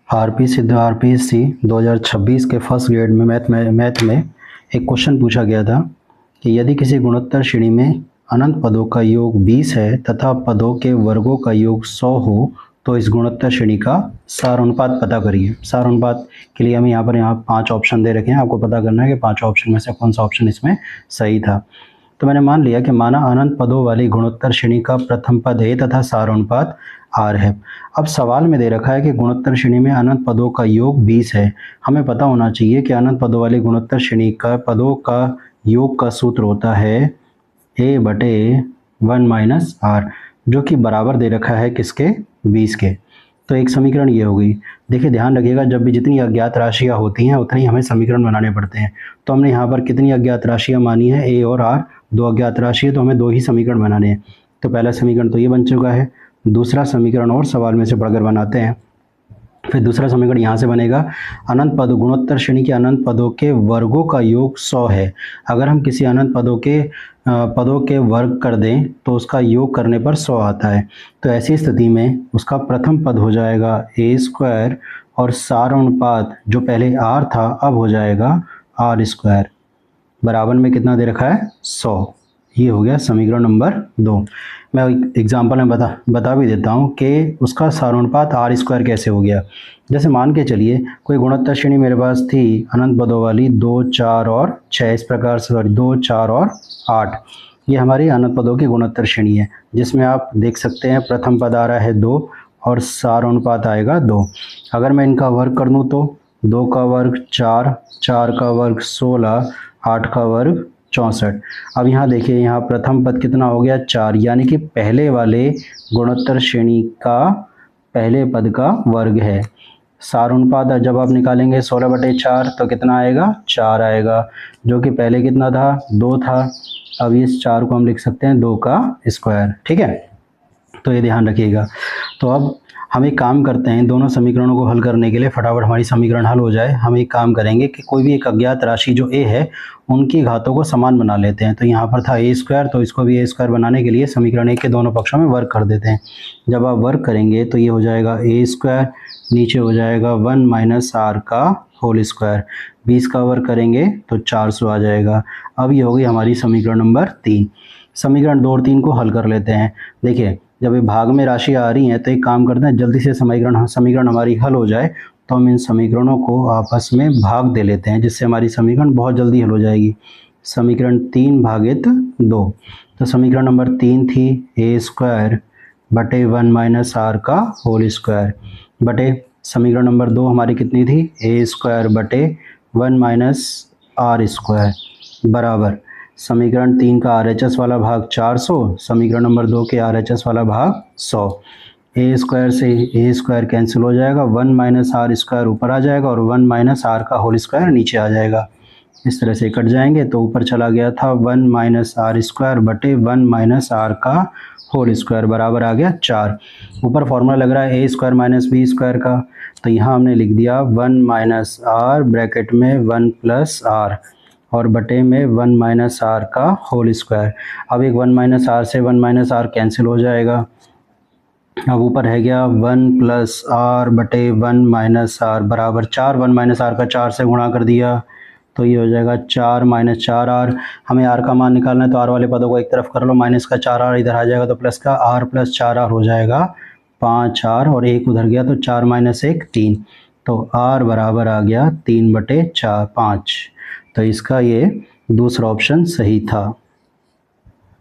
RPSC 2026 के first grade में math में एक क्वेश्चन पूछा गया था कि यदि किसी गुणोत्तर श्रेणी में अनंत पदों का योग 20 है तथा पदों के वर्गों का योग 100 हो तो इस गुणोत्तर श्रेणी का सार अनुपात पता करिए। सार अनुपात के लिए हमें यहाँ 5 ऑप्शन दे रखे हैं, आपको पता करना है कि 5 ऑप्शन में से कौन सा ऑप्शन इसमें सही था। तो मैंने मान लिया कि माना अनंत पदों वाली गुणोत्तर श्रेणी का प्रथम पद ए तथा सार अनुपात आर है। अब सवाल में दे रखा है कि गुणोत्तर श्रेणी में अनंत पदों का योग 20 है। हमें पता होना चाहिए कि अनंत पदों वाली गुणोत्तर श्रेणी का पदों का योग का सूत्र होता है a बटे 1 माइनस आर, जो कि बराबर दे रखा है किसके, 20 के। तो एक समीकरण ये हो गई। देखिए ध्यान रखिएगा, जब भी जितनी अज्ञात राशियाँ होती हैं उतनी हमें समीकरण बनाने पड़ते हैं। तो हमने यहाँ पर कितनी अज्ञात राशियाँ मानी है, a और r, 2 अज्ञात राशि है, तो हमें 2 ही समीकरण बनाने हैं। तो पहला समीकरण तो ये बन चुका है, दूसरा समीकरण और सवाल में से पढ़कर बनाते हैं। फिर दूसरा समीकरण यहाँ से बनेगा, अनंत पद गुणोत्तर श्रेणी के अनंत पदों के वर्गों का योग 100 है। अगर हम किसी अनंत पदों के वर्ग कर दें तो उसका योग करने पर 100 आता है। तो ऐसी स्थिति में उसका प्रथम पद हो जाएगा a स्क्वायर और सार अनुपात जो पहले r था अब हो जाएगा r स्क्वायर, बराबर में कितना दे रखा है, 100। ये हो गया समीकरण नंबर 2। मैं एग्जाम्पल में बता भी देता हूँ कि उसका सारानुपात आर स्क्वायर कैसे हो गया। जैसे मान के चलिए कोई गुणोत्तर श्रेणी मेरे पास थी अनंत पदों वाली 2, 4 और 6, इस प्रकार से 2, 4 और 8। ये हमारी अनंत पदों की गुणोत्तर श्रेणी है, जिसमें आप देख सकते हैं प्रथम पद आ रहा है 2 और सारानुपात आएगा 2। अगर मैं इनका वर्ग कर दूँ तो 2 का वर्ग 4, 4 का वर्ग 16, 8 का वर्ग 64। अब यहाँ देखिए, यहाँ प्रथम पद कितना हो गया, 4, यानी कि पहले वाले गुणोत्तर श्रेणी का पहले पद का वर्ग है। सार अनुपात जब आप निकालेंगे 16/4 तो कितना आएगा, 4 आएगा, जो कि पहले कितना था, 2 था। अब इस 4 को हम लिख सकते हैं 2 का स्क्वायर, ठीक है। तो ये ध्यान रखिएगा। तो अब हम एक काम करते हैं, दोनों समीकरणों को हल करने के लिए फटाफट हमारी समीकरण हल हो जाए, हम एक काम करेंगे कि कोई भी एक अज्ञात राशि जो a है उनकी घातों को समान बना लेते हैं। तो यहाँ पर था a स्क्वायर, तो इसको भी a स्क्वायर बनाने के लिए समीकरण 1 के दोनों पक्षों में वर्ग कर देते हैं। जब आप वर्ग करेंगे तो ये हो जाएगा a स्क्वायर, नीचे हो जाएगा 1 माइनस आर का होल स्क्वायर, 20 का वर्ग करेंगे तो 400 आ जाएगा। अब ये हो गई हमारी समीकरण नंबर 3। समीकरण 2 और 3 को हल कर लेते हैं। देखिए जब ये भाग में राशि आ रही हैं तो एक काम करते हैं, जल्दी से समीकरण हमारी हल हो जाए तो हम इन समीकरणों को आपस में भाग दे लेते हैं, जिससे हमारी समीकरण बहुत जल्दी हल हो जाएगी। समीकरण 3 भागित 2, तो समीकरण नंबर 3 थी a स्क्वायर बटे 1 माइनस आर का होल स्क्वायर, बटे समीकरण नंबर 2 हमारी कितनी थी, a स्क्वायर बटे 1 माइनस आर स्क्वायर, बराबर समीकरण 3 का RHS वाला भाग 400, समीकरण नंबर 2 के RHS वाला भाग 100। a स्क्वायर से a स्क्वायर कैंसिल हो जाएगा, 1 माइनस आर स्क्वायर ऊपर आ जाएगा और 1 माइनस आर का होल स्क्वायर नीचे आ जाएगा। इस तरह से कट जाएंगे तो ऊपर चला गया था 1 माइनस आर स्क्वायर बटे 1 माइनस आर का होल स्क्वायर, बराबर आ गया 4। ऊपर फॉर्मूला लग रहा है a square minus B square का, तो यहाँ हमने लिख दिया 1 माइनस आर ब्रैकेट में 1 प्लस आर और बटे में 1 माइनस आर का होल स्क्वायर। अब एक 1 माइनस आर से 1 माइनस आर कैंसिल हो जाएगा। अब ऊपर है गया 1 प्लस आर बटे 1 माइनस आर बराबर 4, 1 माइनस आर का 4 से गुणा कर दिया तो ये हो जाएगा 4 माइनस 4 आर। हमें आर का मान निकालना है तो आर वाले पदों को एक तरफ कर लो, माइनस का 4 आर इधर आ जाएगा तो प्लस का आर प्लस 4 आर हो जाएगा 5 आर, और 1 उधर गया तो 4 माइनस 1 3, तो आर बराबर आ गया 3/4 5। तो इसका ये दूसरा ऑप्शन सही था।